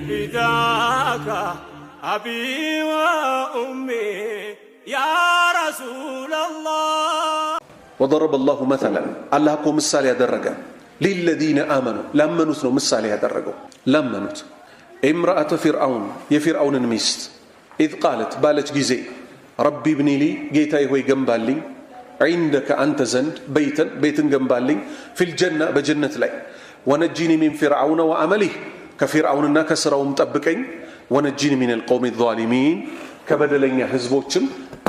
فداك أبي وأمي يا رسول الله. وضرب الله مثلا الله كو مثال يدرجه للذين آمنوا لمنوت نو مثال يدرجوا لمنوت امرأة فرعون يفرعون الميست إذ قالت بالج جزي ربي ابني لي جيتاي هوي جنبالي عندك أنت زند بيتا جنبالي في الجنة بجنة لي ونجيني من فرعون وعمله كفرعون كسر ومطبقين ونجيني من القوم الظالمين كبدلين حزبوچم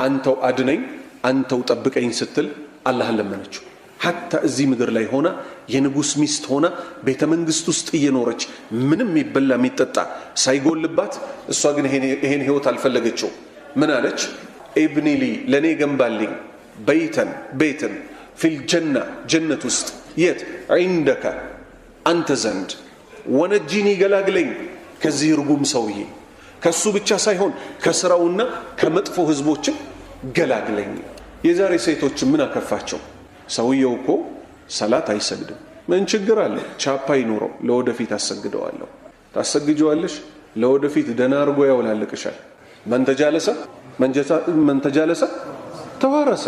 أنتو أدنين أنتو طبقين ستل الله لمنچو حتى እዚህ ምድር ላይ ሆና የንጉስ ሚስት ሆና ቤተ መንግስት ውስጥ እየኖረች ምንም ይበላ የሚጠጣ ሳይጎልባት እሷ ግን ይሄን ህይወት አልፈለገችው ምን አለች ኢብኒ ሊ ለኔ ገንባልኝ ቤተን ፊል ጀና ጀነት ውስጥ የት عندك አንተ ዘንድ ወነጂኒ ገላግለኝ ከዚህ ርጉም ሰውዬ ከሱ ብቻ ሳይሆን ከስራውና ከመጥፎ ህዝቦችም ገላግለኝ የዛሬ ሴቶች ምን አከፋቸው ሰውየው እኮ ሰላት አይሰግድም ምን ችግር አለ ቻፓ ይኖረው ለወደፊት አሰግደዋለሁ ታሰግጂዋለሽ ለወደፊት ደና አርጎ ያውላልቅሻል من تجالس ተዋረሰ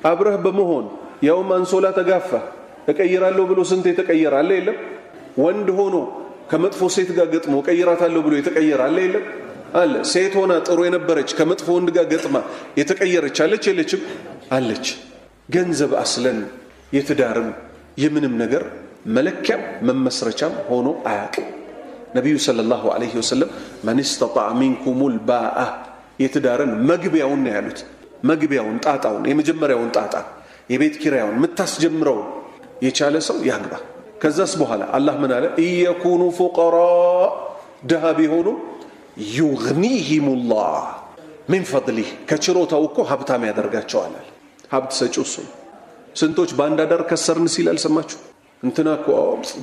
አብረህ በመሆን ያው አንሶላ ተጋፋ ተቀይራለሁ ብሎ ስንት የተቀየራለ የለም ወንድ ሆኖ ከመጥፎ ሴት ጋር ገጥሞ ቀይራታለሁ ብሎ የተቀየራለ የለም አለ ሴት ሆና ጥሩ የነበረች ከመጥፎ ወንድ ጋር ገጥማ የተቀየረች አለች የለችም አለች ገንዘብ አስለን የትዳርም የምንም ነገር መለኪያ መመስረቻም ሆኖ አያቅ ነብዩ ሰለላሁ ዐለይሂ ወሰለም ማን استطاع منكم الباء የትዳርን መግቢያውን ነው ያሉት መግቢያውን ጣጣውን የመጀመሪያውን ጣጣ የቤት ኪራዩን መታስጀምረው የቻለ ሰው ያግባ ከዛስ በኋላ አላህ ምን አለ ይኩኑ فقراء ደሃ ቢሆኑ يغنيهم الله من فضله ከችሮታው እኮ ሀብታም ያደርጋቸዋል ሀብት ሰጪው እሱ ስንቶች ባንዳዳር ከሰርን ሲል አልሰማችሁ እንትና እኮ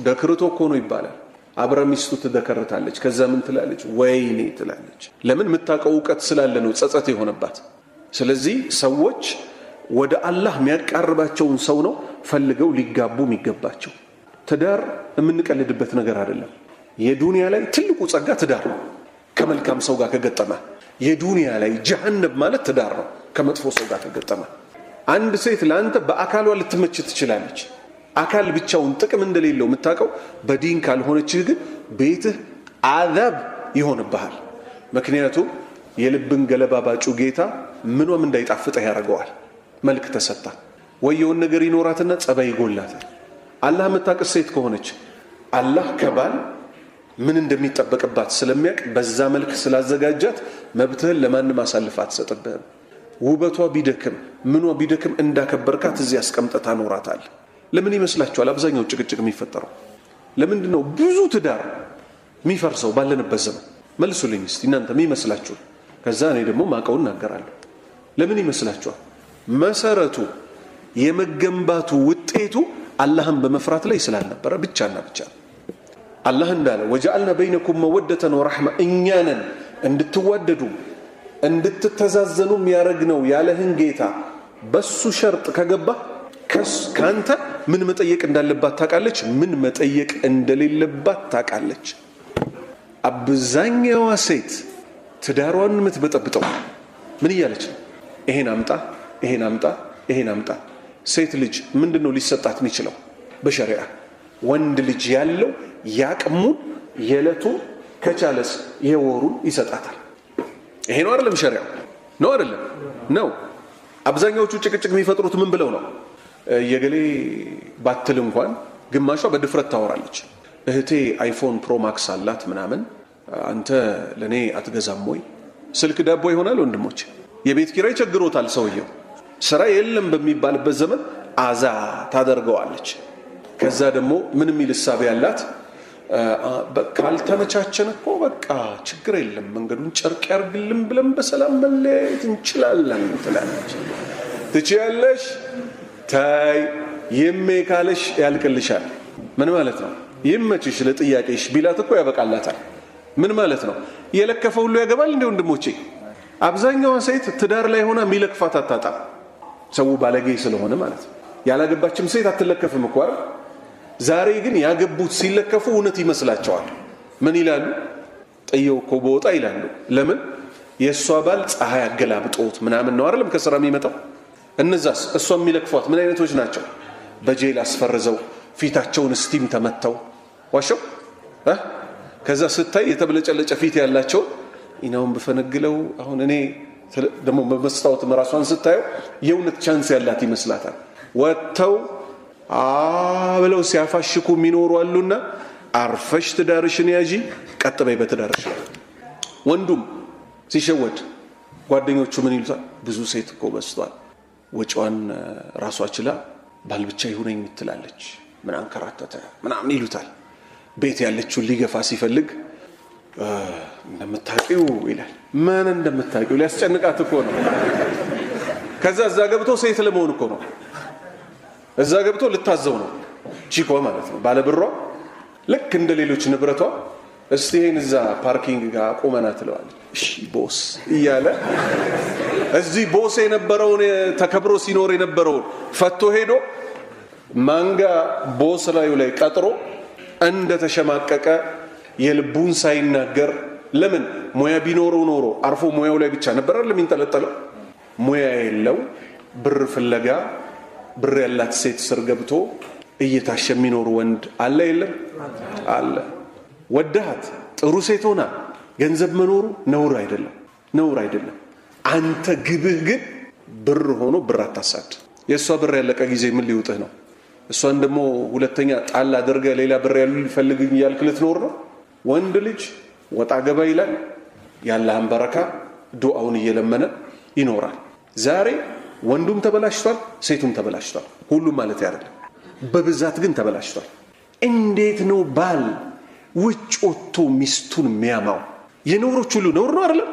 ደክርቶ እኮ ነው ይባላል አብረ ሚስቱ ትደከርታለች ከዛ ምን ትላለች ወይኔ ትላለች ለምን መታቀው ዕውቀት ስላለ ነው ጸጸት የሆነባት ስለዚህ ሰዎች ወደ አላህ የሚያቀርባቸውን ሰው ነው ፈልገው ሊጋቡ የሚገባቸው ትዳር የምንቀልድበት ነገር አይደለም የዱንያ ላይ ትልቁ ጸጋ ትዳር ነው ከመልካም ሰው ጋር ከገጠመ የዱንያ ላይ ጀሃነም ማለት ትዳር ነው ከመጥፎ ሰው ጋር ከገጠመ አንድ ሴት ላንተ በአካሏ ልትመች ትችላለች አካል ብቻውን ጥቅም እንደሌለው መታቀው በዲን ካልሆነች ግን ቤትህ አዛብ ይሆንብሃል ምክንያቱም የልብን ገለባባጩ ጌታ ምንም እንዳይጣፍጥ ያደርገዋል መልክ ተሰጣ ወየውን ነገር ይኖራትና ጸባይ ይጎላታል አላህ መታቀስ ሴት ከሆነች አላህ ከባል ምን እንደሚጠበቅባት ስለሚያቅ በዛ መልክ ስላዘጋጃት መብትህን ለማንም አሳልፋት ሰጥበህ ውበቷ ቢደክም ምኗ ቢደክም እንዳከበርካት እዚህ አስቀምጠታ ኖራታል ለምን ይመስላችኋል አብዛኛው ጭቅጭቅ የሚፈጠረው ለምንድን ነው ብዙ ትዳር የሚፈርሰው ባለንበት ዘመን መልሱልኝ እስቲ እናንተ ምን ይመስላችሁ ከዛ እኔ ደግሞ ማቀውን እናገራለሁ ለምን ይመስላችኋል መሰረቱ የመገንባቱ ውጤቱ አላህን በመፍራት ላይ ስላልነበረ ብቻና ብቻ አላህ እንዳለ ወጀዐልና በይነኩም መወደተን ወረሕማ እኛንን እንድትዋደዱ እንድትተዛዘኑ የሚያረግነው ያለህን ጌታ በሱ ሸርጥ ከገባ ካንተ ምን መጠየቅ እንዳለባት ታቃለች ምን መጠየቅ እንደሌለባት ታቃለች አብዛኛው ሴት ትዳሯን የምትበጠብጠው ምን ይያለች ይሄን አምጣ ሴት ልጅ ምንድነው ሊሰጣት የሚችለው በሸሪዓ ወንድ ልጅ ያለው ያቅሙ የለቱ ከቻለስ የወሩን ይሰጣታል ይሄ ነው አይደለም ሸሪዓ ነው አይደለም ነው አብዛኛዎቹ ጭቅጭቅ የሚፈጥሩት ምን ብለው ነው የገሌ ባትል እንኳን ግማሿ በድፍረት ታወራለች እህቴ አይፎን ፕሮ ማክስ አላት ምናምን አንተ ለኔ አትገዛም ወይ ስልክ ዳቦ ይሆናል ወንድሞች የቤት ኪራይ ቸግሮታል ሰውየው ስራ የለም በሚባልበት ዘመን አዛ ታደርገዋለች ከዛ ደግሞ ምንም ይልሳብ ያላት ካልተመቻቸን እኮ በቃ ችግር የለም መንገዱን ጨርቅ ያርግልን ብለን በሰላም መለየት እንችላለን ትላለች ትችያለሽ ታይ የሜካለሽ ያልቅልሻል ምን ማለት ነው ይመችሽ ለጥያቄሽ ቢላት እኮ ያበቃላታል ምን ማለት ነው የለከፈ ሁሉ ያገባል እንደ ወንድሞቼ አብዛኛው ሴት ትዳር ላይ ሆና ሚለክፋት አጣጣ ሰው ባለጌ ስለሆነ ማለት ያላገባችም ሴት አትለከፍም እኮ አይደል ዛሬ ግን ያገቡት ሲለከፉ እውነት ይመስላቸዋል ምን ይላሉ ጥየው እኮ በወጣ ይላሉ። ለምን የሷ ባል ፀሐይ አገላብጦት ምናምን ነው አይደለም ከስራ የሚመጣው። እነዛስ እሷ የሚለክፏት ምን አይነቶች ናቸው? በጄል አስፈርዘው ፊታቸውን ስቲም ተመተው ዋሸው ከዛ ስታይ የተበለጨለጨ ፊት ያላቸው ኢናውን በፈነግለው አሁን እኔ ደሞ በመስታወት መራሷን ስታየው የውነት ቻንስ ያላት ይመስላታል። ወጥተው ብለው ሲያፋሽኩ የሚኖሩ አሉና አርፈሽ ትዳርሽን ያዢ ቀጥበይ በትዳርሽ። ወንዱም ሲሸወድ ጓደኞቹ ምን ይሉታል? ብዙ ሴት እኮ በስቷል፣ ወጪዋን ራሷ ችላ ባል ብቻ ይሁነኝ ትላለች፣ ምን አንከራተተ ምናምን ይሉታል። ቤት ያለችው ሊገፋ ሲፈልግ እንደምታቂው ይላል። ማን እንደምታቂው ሊያስጨንቃት እኮ ነው። ከዛ እዛ ገብቶ ሴት ለመሆን እኮ ነው። እዛ ገብቶ ልታዘው ነው ቺኮ ማለት ነው። ባለብሯ ልክ እንደ ሌሎች ንብረቷ እስቲ ይሄን እዛ ፓርኪንግ ጋር ቆመና ትለዋለች። እሺ ቦስ እያለ እዚህ ቦስ የነበረውን ተከብሮ ሲኖር የነበረውን ፈቶ ሄዶ ማንጋ ቦስ ላይ ቀጥሮ እንደ ተሸማቀቀ የልቡን ሳይናገር ለምን ሙያ ቢኖረው ኖሮ አርፎ ሙያው ላይ ብቻ ነበር አይደል የሚንጠለጠለው። ሙያ የለው ብር ፍለጋ ብር ያላት ሴት ስር ገብቶ እየታሸ የሚኖር ወንድ አለ የለም? አለ። ወደሃት ጥሩ ሴት ሆና ገንዘብ መኖሩ ነውር አይደለም። አንተ ግብህ ግን ብር ሆኖ ብር አታሳድ። የሷ ብር ያለቀ ጊዜ ምን ሊውጥህ ነው? እሷን ደግሞ ሁለተኛ ጣል አድርገ ሌላ ብር ያሉ ሊፈልግኝ ያልክ ልትኖር ነው? ወንድ ልጅ ወጣ ገባ ይላል። ያለህን በረካ ዱዓውን እየለመነ ይኖራል። ዛሬ ወንዱም ተበላሽቷል፣ ሴቱም ተበላሽቷል። ሁሉም ማለት አይደለም፣ በብዛት ግን ተበላሽቷል። እንዴት ነው ባል ውጭ ወጥቶ ሚስቱን የሚያማው? የነውሮች ሁሉ ነውር ነው አይደለም?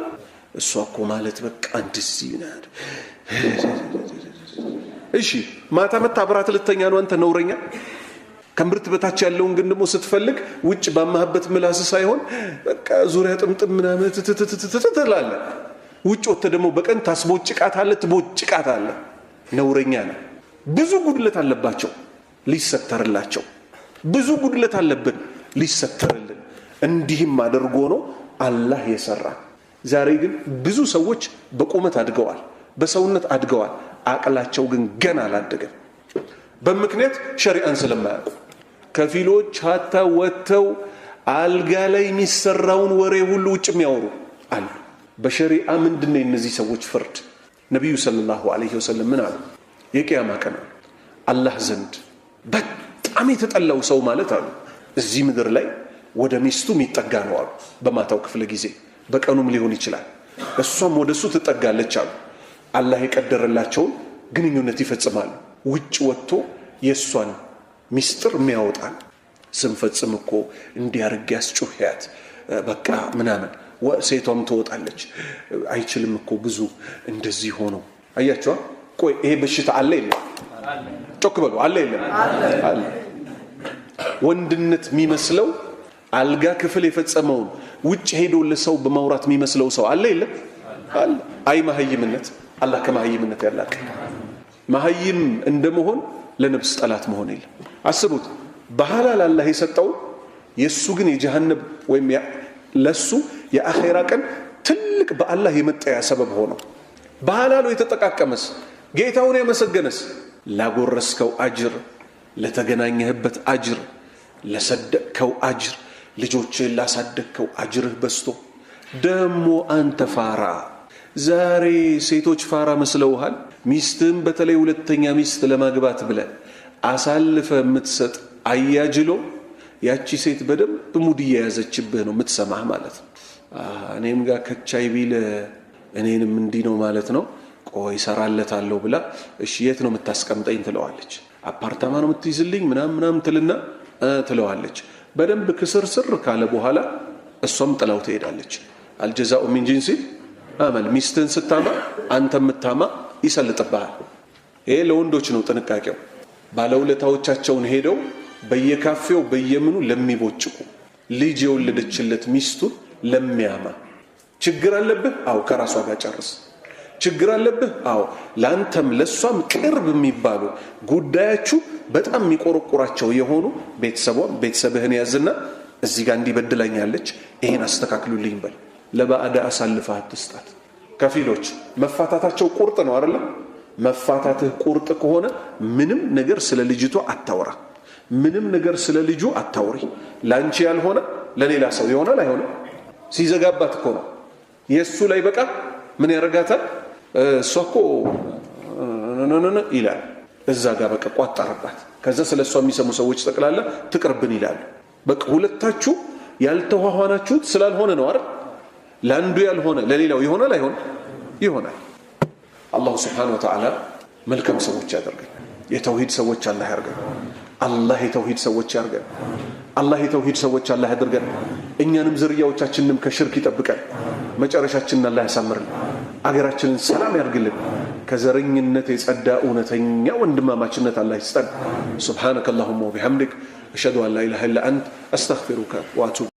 እሷ እኮ ማለት በቃ እንደዚህ ነው። እሺ ማታ መታ አብራት ልተኛ ነው አንተ ነውረኛ። ከምርት በታች ያለውን ግን ደግሞ ስትፈልግ ውጭ ባማህበት ምላስ ሳይሆን በቃ ዙሪያ ጥምጥም ምናምን ትላለህ። ውጭ ወጥተ ደግሞ በቀን ታስቦጭቃታለህ። ነውረኛ ነው። ብዙ ጉድለት አለባቸው ሊሰተርላቸው። ብዙ ጉድለት አለብን ሊሰተርልን። እንዲህም አድርጎ ነው አላህ የሰራ። ዛሬ ግን ብዙ ሰዎች በቁመት አድገዋል፣ በሰውነት አድገዋል፣ አቅላቸው ግን ገና አላደገም። በምክንያት ሸሪዓን ስለማያውቁ ከፊሎች ሀታ ወጥተው አልጋ ላይ የሚሰራውን ወሬ ሁሉ ውጭ የሚያወሩ አሉ። በሸሪዓ ምንድነው የነዚህ ሰዎች ፍርድ? ነብዩ ሰለላሁ ዐለይሂ ወሰለም ምን አሉ? የቂያማ ቀን አላህ ዘንድ በጣም የተጠላው ሰው ማለት አሉ እዚህ ምድር ላይ ወደ ሚስቱ የሚጠጋ ነው አሉ። በማታው ክፍለ ጊዜ በቀኑም ሊሆን ይችላል። እሷም ወደሱ ትጠጋለች አሉ። አላህ የቀደረላቸውን ግንኙነት ይፈጽማሉ። ውጭ ወጥቶ የሷን ሚስጥር የሚያወጣን ስንፈጽም እኮ እንዲያርግ ያስጩህያት በቃ ምናምን ሴቷም ትወጣለች። አይችልም እኮ ብዙ እንደዚህ ሆኖ አያችኋ። ቆይ ይሄ በሽታ አለ የለም? ጮክ በሉ። አለ የለም? አለ። ወንድነት የሚመስለው አልጋ ክፍል የፈጸመውን ውጭ ሄዶ ለሰው በማውራት የሚመስለው ሰው አለ የለም? አለ። አይ መሀይምነት። አላህ ከመሀይምነት ያላቀ። መሀይም እንደመሆን ለነፍስ ጠላት መሆን የለም። አስቡት፣ በሐላል አላህ የሰጠው የሱ ግን የጀሃነም ወይም ለሱ የአኺራ ቀን ትልቅ በአላህ የመጠያ ሰበብ ሆኖ በሐላሉ የተጠቃቀመስ ጌታውን ያመሰገነስ ላጎረስከው አጅር፣ ለተገናኘህበት አጅር፣ ለሰደቅከው አጅር፣ ልጆችህን ላሳደግከው አጅርህ በስቶ ደሞ አንተ ፋራ። ዛሬ ሴቶች ፋራ መስለውሃል። ሚስትህን በተለይ ሁለተኛ ሚስት ለማግባት ብለህ አሳልፈ የምትሰጥ አያጅሎ ያቺ ሴት በደንብ ሙድ እየያዘችብህ ነው የምትሰማህ ማለት ነው። እኔም ጋር ከቻይ ቢል እኔንም እንዲህ ነው ማለት ነው። ቆይ ሰራለታለሁ ብላ እሺ የት ነው የምታስቀምጠኝ ትለዋለች። አፓርታማ ነው የምትይዝልኝ ምናምን ትልና ትለዋለች። በደንብ ክስርስር ካለ በኋላ እሷም ጥላው ትሄዳለች። አልጀዛኡ ሚን ጂንሲ አመል። ሚስትን ስታማ አንተ የምታማ ይሰልጥብሃል። ይሄ ለወንዶች ነው ጥንቃቄው። ባለውለታዎቻቸውን ሄደው በየካፌው በየምኑ ለሚቦጭቁ ልጅ የወለደችለት ሚስቱን ለሚያማ ችግር አለብህ? አው ከራሷ ጋር ጨርስ። ችግር አለብህ? አው ላንተም ለሷም ቅርብ የሚባሉ ጉዳያችሁ በጣም የሚቆረቁራቸው የሆኑ ቤተሰብህን ያዝና እዚህ ጋር እንዲበድላኛለች ይሄን አስተካክሉልኝ በል። ለባዕዳ አሳልፈህ አትስጣት። ከፊሎች መፋታታቸው ቁርጥ ነው አይደል? መፋታትህ ቁርጥ ከሆነ ምንም ነገር ስለ ልጅቷ አታውራ፣ ምንም ነገር ስለ ልጁ አታውሪ። ላንቺ ያልሆነ ለሌላ ሰው ይሆናል አይሆንም? ሲዘጋባት እኮ ነው የሱ ላይ በቃ ምን ያረጋታል? እሷኮ ይላል እዛ ጋር በቃ ቋጣረባት። ከዛ ስለሷ የሚሰሙ ሰዎች ጠቅላላ ትቅርብን ይላሉ። በቃ ሁለታችሁ ያልተዋዋናችሁት ስላልሆነ ነው አይደል? ለአንዱ ያልሆነ ለሌላው ይሆናል አይሆንም? ይሆናል። አላሁ ስብሓነሁ ወተዓላ መልካም ሰዎች ያደርገን። የተውሂድ ሰዎች አላህ ያርገን። አላህ የተውሂድ ሰዎች ያርገን። አላህ የተውሂድ ሰዎች አላህ ያድርገን። እኛንም ዝርያዎቻችንንም ከሽርክ ይጠብቀን። መጨረሻችንን አላህ ያሳምርልን። አገራችንን ሰላም ያርግልን። ከዘረኝነት የጸዳ እውነተኛ ወንድማማችነት አላህ ይስጠን። ሱብሓነከ አላሁመ ወቢሐምዲክ አሽሀዱ አን ላ ኢላሃ ኢላ አንተ አስተግፊሩከ ወአቱቡ